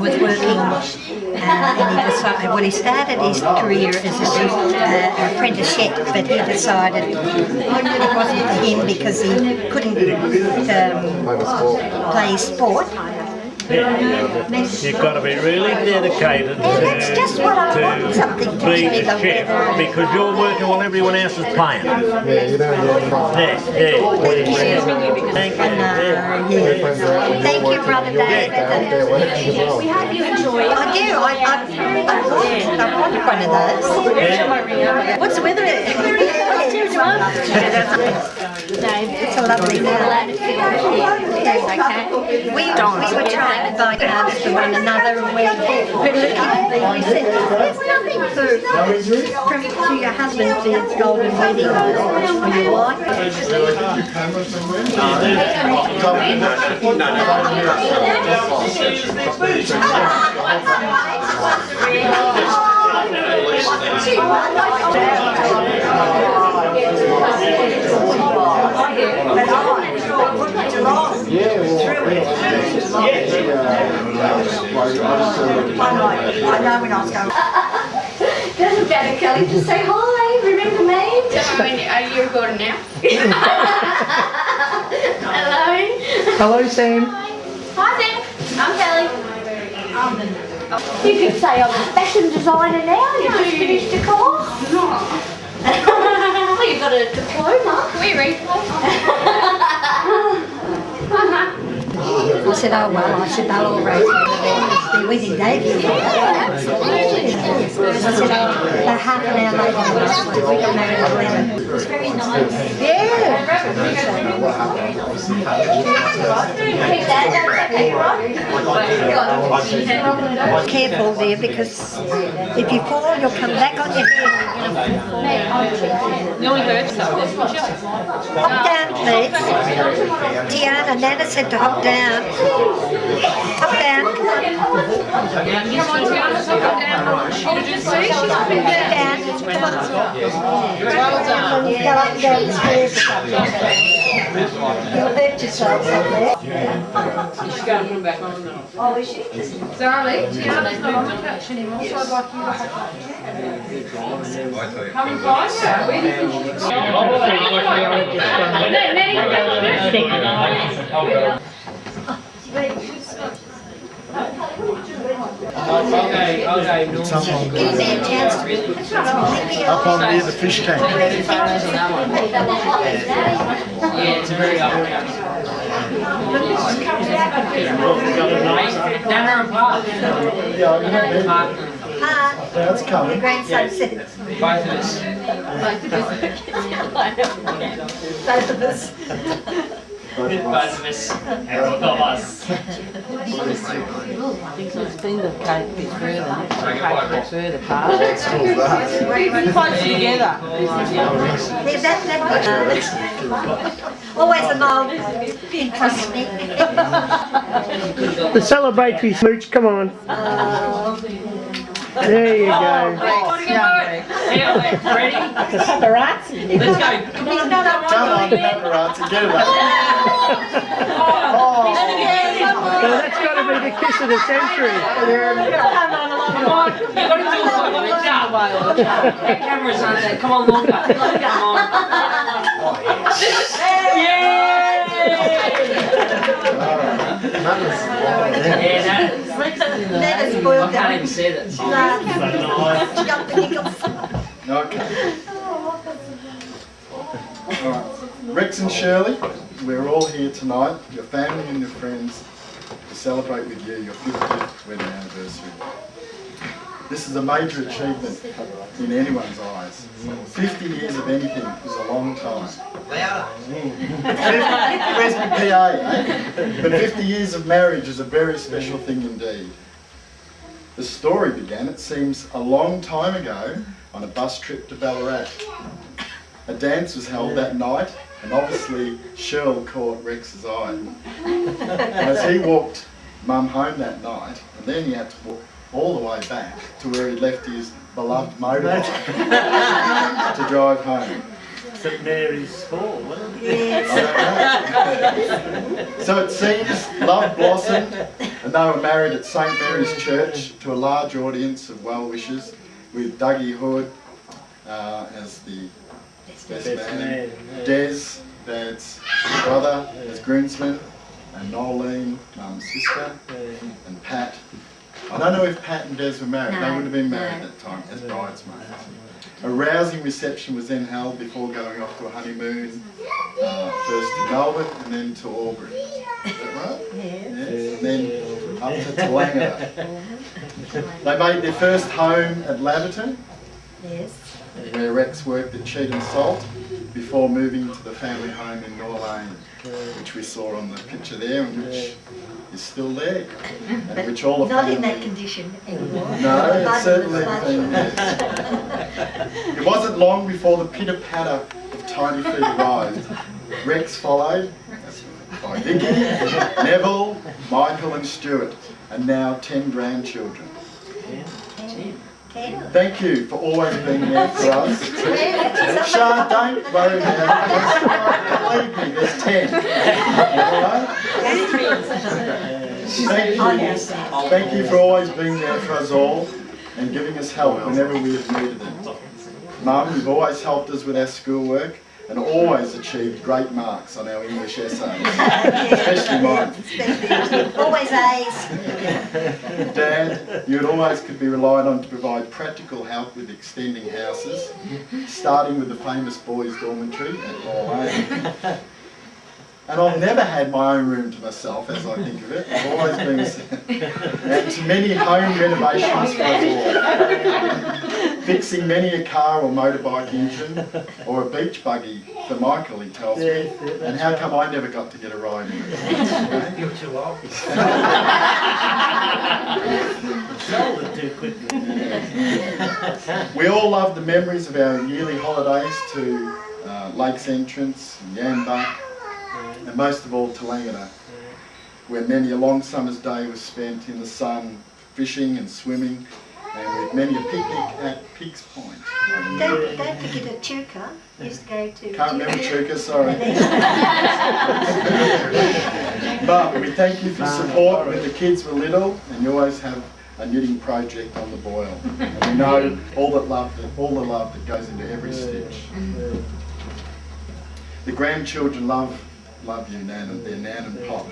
was working and he decided, well, he started his career as an apprentice chef, but he decided it wasn't for him because he couldn't play sport. You've got to be really dedicated to being a chef because you're working while everyone else is playing. Yeah, you don't get Thank you. Thank you, Brother David. We hope you enjoy it. I do. I wanted one of those. What's the weather? It's a lovely night. We were trying to buy cards for one another, and we're looking at them. We said, there's nothing for your husband for his golden wedding or your wife. I know when I was going. Doesn't matter, Kelly. Just say hi. Remember me? Are you recording now? Hello. Hello, Sam. Hi, Sam. I'm Kelly. You could say I'm a fashion designer now. You just finished a course. Well, you've got a diploma. Can we read? I said, oh well, I said, they'll all raise their wedding debut. Absolutely. I said, oh, about half an hour later, we got married at 11. It was very nice. Yeah. Careful there, because if you fall, you'll come back on your head. Nearly hurt something. Hop down, please. Deanna, Nana said to hop down. Hop down. Come on, Tiana, hop down. Should you see? She's up in there. Down. Come on. Well done. You go up and down the stairs. You'll hurt yourself up there. She's going to put back on now. Oh, is she? Darling, Tiana's not on the couch anymore, so I'd like you to hop on. Come and find her. Where do you think she's up on near the fish tank. Yeah, it's very up. Nana and Park. That's coming. Your grandson said. Both of us. Both of us. Both of us. Both of us. I think it's been the cake bit further. The cake bit further apart. Close together. There's that always a mole interesting. The celebratory smooch, come on. There you go. Ready? Paparazzi. Let's go. Come on, paparazzi, get it up. Well, that's got to be the kiss of the century. Come on. You've got to do it like that. That camera's on there. Come on, longer. Come on. Never spoiled I can't even say that. Okay. Alright. Rex and Shirley, we're all here tonight, your family and your friends, to celebrate with you your 50th wedding anniversary. This is a major achievement in anyone's eyes. 50 years of anything is a long time. Where's my PA, eh? But 50 years of marriage is a very special thing indeed. The story began, it seems, a long time ago on a bus trip to Ballarat. A dance was held that night, and obviously Shirl caught Rex's eye. As he walked Mum home that night, and then he had to walk all the way back to where he left his beloved motorbike to drive home. St Mary's Hall, wasn't it? Yes. So it seems love blossomed, and they were married at St Mary's Church to a large audience of well-wishers, with Dougie Hood as the best man, Des, Dad's brother, as groomsman, and Nolene, Mum's sister, and Pat. I don't know if Pat and Des were married. No, They would have been married no. at that time as bridesmaids. A rousing reception was then held before going off to a honeymoon, first to Melbourne and then to Albury. Is that right? Yes. Yes. And then up to Toolangatta. They made their first home at Laverton, Yes. where Rex worked at Cheetham Salt, before moving to the family home in Norlane, which we saw on the picture there, and which is still there, and which all the Not family... in that condition anymore. No, The it's certainly button been was yes. It wasn't long before the pitter-patter of tiny feet arrived. Rex followed by Vicky, Neville, Michael and Stuart, and now 10 grandchildren. 10. Thank you for always being there for us. Somebody- Shah, don't worry about it. Believe me, there's 10. Alright? Thank you for always being there for us all and giving us help whenever we have needed it. Mum, you've always helped us with our schoolwork and always achieved great marks on our English essays, especially mine. Always A's. Dad, you always could be relied on to provide practical help with extending houses, starting with the famous boys' dormitory at Norlane. And I've never had my own room to myself, as I think of it. I've always been and to many home renovations for us all. Fixing many a car or motorbike engine, or a beach buggy for Michael, he tells me. And how come I never got to get a ride in it? You're too old. Sold it too quickly. We all love the memories of our yearly holidays to Lakes Entrance, Yambuck, and most of all Toolangatta, where many a long summer's day was spent in the sun, fishing and swimming, and with many a picnic at Pigs Point. Don't forget a Chuka. Used to go to. Can't remember Chuka, sorry. But we thank you for support when the kids were little, and you always have a knitting project on the boil. And we know all the love that goes into every stitch. The grandchildren love you, Nan, and their Nan and Pop.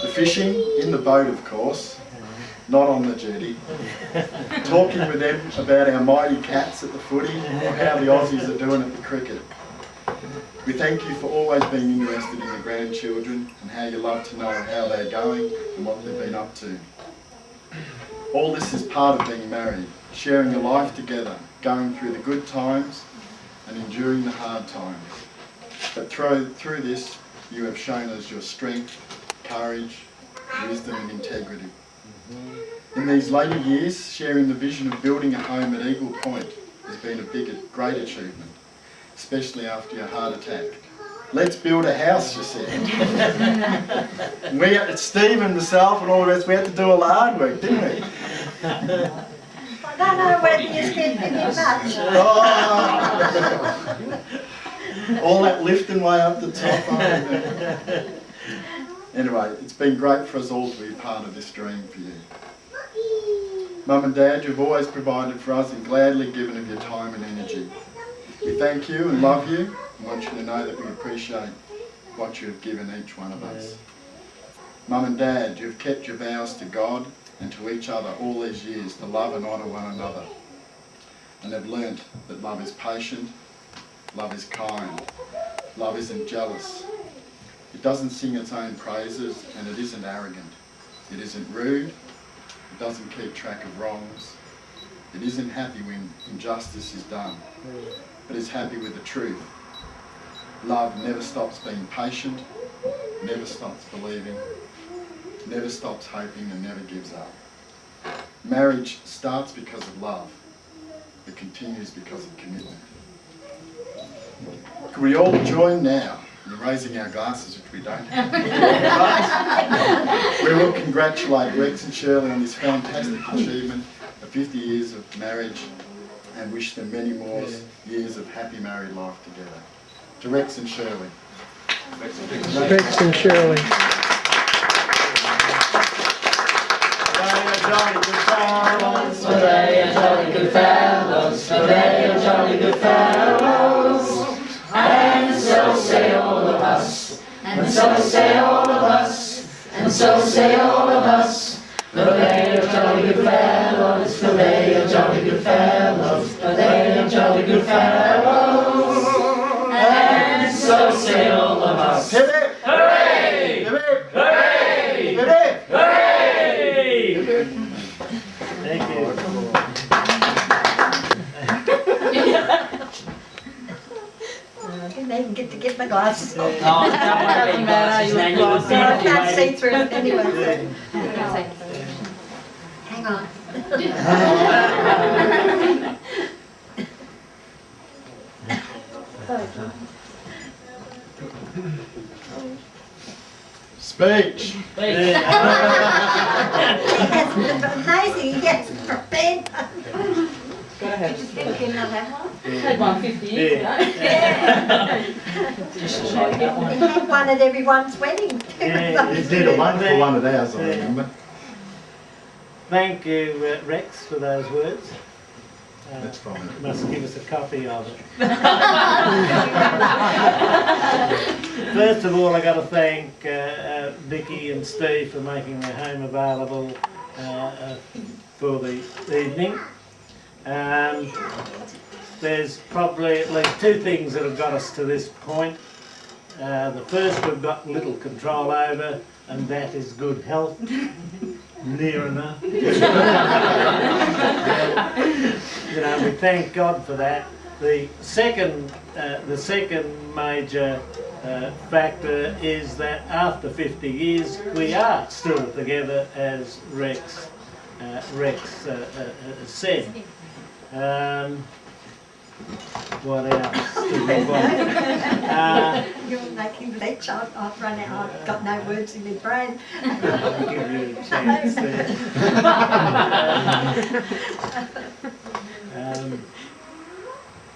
The fishing, in the boat of course, not on the jetty. Talking with them about our mighty cats at the footy, or how the Aussies are doing at the cricket. We thank you for always being interested in the grandchildren and how you love to know how they're going and what they've been up to. All this is part of being married, sharing a life together, going through the good times and enduring the hard times. But through this, you have shown us your strength, courage, wisdom and integrity. In these later years, sharing the vision of building a home at Eagle Point has been a great achievement, especially after your heart attack. Let's build a house, you said. Steve and myself and all the rest, we had to do all the hard work, didn't we? I don't know whether you spent any much. Oh, all that lifting way up the top. Anyway, it's been great for us all to be part of this dream for you. Mum and Dad, you've always provided for us and gladly given of your time and energy. We thank you and love you and want you to know that we appreciate what you have given each one of us. Mum and Dad, you've kept your vows to God and to each other all these years to love and honour one another, and have learnt that love is patient, love is kind, love isn't jealous. It doesn't sing its own praises and it isn't arrogant. It isn't rude, it doesn't keep track of wrongs. It isn't happy when injustice is done, but is happy with the truth. Love never stops being patient, never stops believing, never stops hoping and never gives up. Marriage starts because of love, it continues because of commitment. Could we all join now in raising our glasses, which we don't have? We will congratulate Rex and Shirley on this fantastic achievement of 50 years of marriage and wish them many more years of happy married life together. to Rex and Shirley. Rex and Shirley. They are jolly good fellows. They are jolly good fellows. They are jolly good fellows. And so say all of us. And so say all of us. And so say all of us. For they are jolly good fellows. For they are jolly good fellows. For they are jolly good fellows. And so say all of us. Hip hip! Hooray! Hip hip! Hooray! Hip hip! Hooray! Thank you. I didn't even get to get my glasses off. Oh, don't worry, Doesn't matter, then you you look will So I see can't see it. through it anyway. Hang on. Speech! Amazing, he gets prepared. Gotta have Can you not have one? had one 50 years ago. They had one at everyone's wedding. Yeah, You did a one for one of ours, I remember. Thank you, Rex, for those words. That's fine. You must give us a copy of it. First of all, I got to thank Vicky and Steve for making their home available for the evening. There's probably at least two things that have got us to this point. The first we've got little control over, and that is good health. Near enough. You know, we thank God for that. The second major factor is that after 50 years we are still together, as Rex said. What else? You're making me leech. I've run out. I've got no words in my brain. I'll give you a chance there.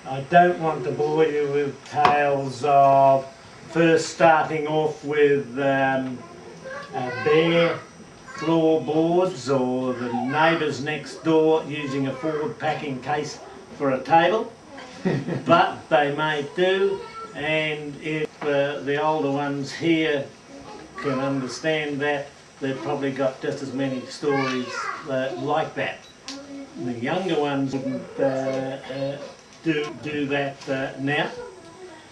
I don't want to bore you with tales of first starting off with bare floorboards or the neighbours next door using a forward packing case for a table, but they may do, and if the older ones here can understand that, they've probably got just as many stories like that. The younger ones wouldn't do that now.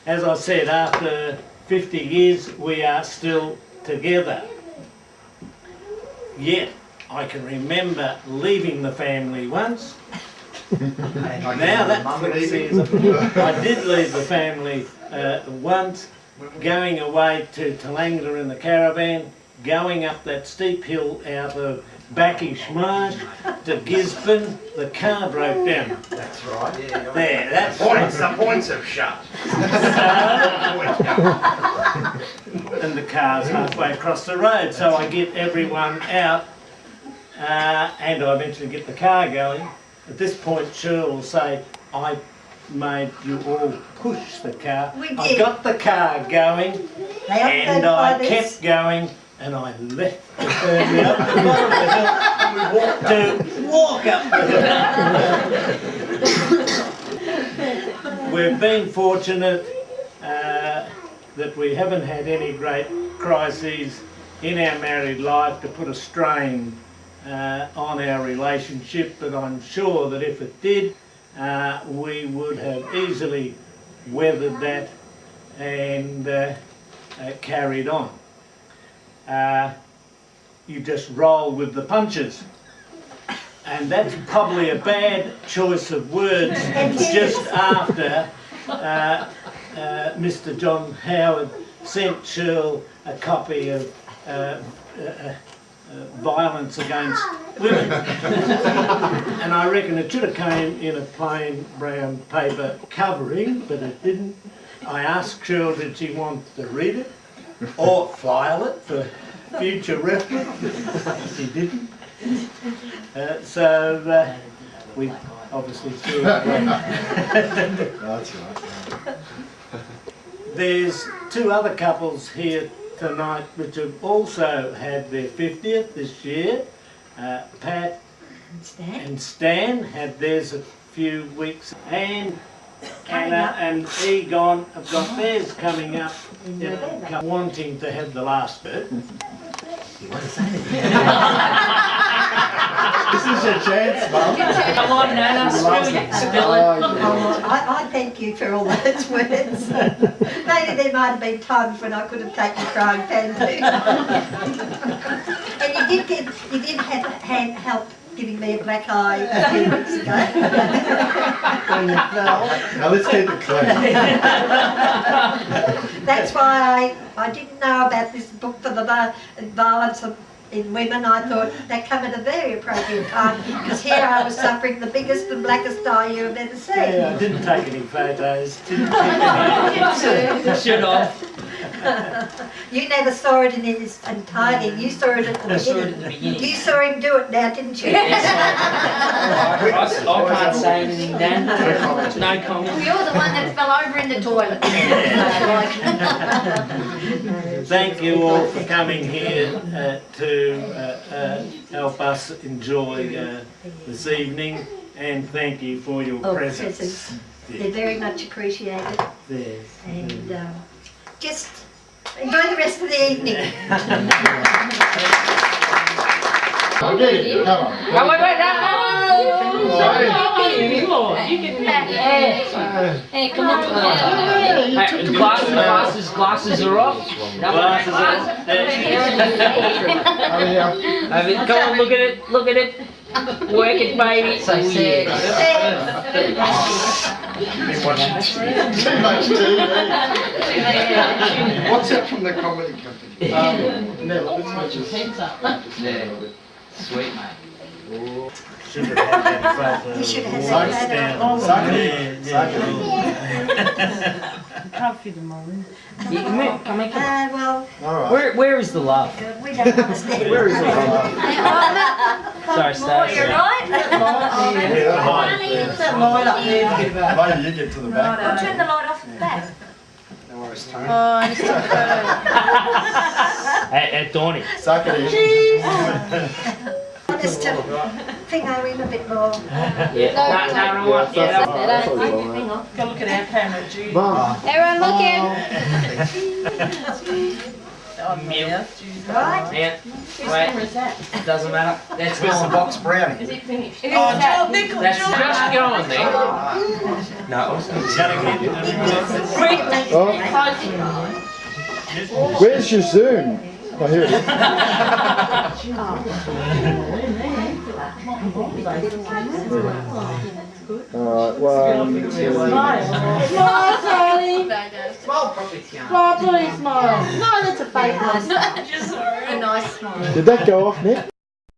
As I said, after 50 years we are still together. Yet I can remember leaving the family once. Now that I did leave the family once, going away to Talanga in the caravan, going up that steep hill out of Backish Marsh to Gisborne. The car broke down. That's right. Yeah, There, that's the points have shut. and the car's halfway across the road, so I get everyone out and I eventually get the car going. At this point Cheryl will say, I made you all push the car. We I did. got the car going and I kept going, and I left the family up the bottom of the hill to walk up the hill. We've been fortunate that we haven't had any great crises in our married life to put a strain on our relationship, but I'm sure that if it did, we would have easily weathered that and carried on. You just roll with the punches. And that's probably a bad choice of words just after Mr. John Howard sent Shirl a copy of Violence Against Women. And I reckon it should have came in a plain brown paper covering, but it didn't. I asked Shirl did she want to read it or file it for future reference. She didn't. So we obviously threw it away. That's right. There's two other couples here tonight which have also had their 50th this year. Pat and Stan had theirs a few weeks, and Anna and Egon have got theirs coming up, wanting to have the last bit. This is your chance, Mum. Come on, Nana, spill it. I thank you for all those words. Maybe there might have been times when I could have taken a frying pan too. And you did have help giving me a black eye a few weeks ago. Now let's keep it clean. That's why I didn't know about this book for the violence in women. I thought that came at a very appropriate time, because here I was suffering the biggest and blackest eye you have ever seen. Yeah, I didn't take any photos. Should have. You never saw it in its entirety. You saw it at the beginning. You saw him do it now, didn't you? I can't say anything, Dan. No comment. You're the one that fell over in the toilet. Thank you all for coming here to help us enjoy this evening, and thank you for your presence. They're very much appreciated. Yes. And just enjoy the rest of the evening. Come on. Wait, you can Hey, come on. Glasses are off. Glasses are Come on, look at it. Work it, baby. Too much TV. What's that from the comedy company? Never as much as. Sweet, mate. Should have had that photo. You should have Suck had that. down. Suck it. Yeah, Can't fit them all in. Well, Alright. Where is the love? we don't understand. Where is it? Sorry, Stacey. You're right. That light up there. Maybe you get to the back. I'll turn the light off back. No worries, Tony. At Dawny. Suck it in. Just to finger him a bit more. Yeah. No, what? Yeah. Hang on. Go look at our camera, Judy. Everyone looking. Yeah. Right? Yeah. Wait. Doesn't matter. That's Where's the gone. box brownie? That's just going there. No. Where's your Zoom? Oh, here it is. Alright, 1, 2. Smile, darling. Smile properly. Smile, please smile. No, that's a fake one. Just a nice smile. Did that go off, Nick?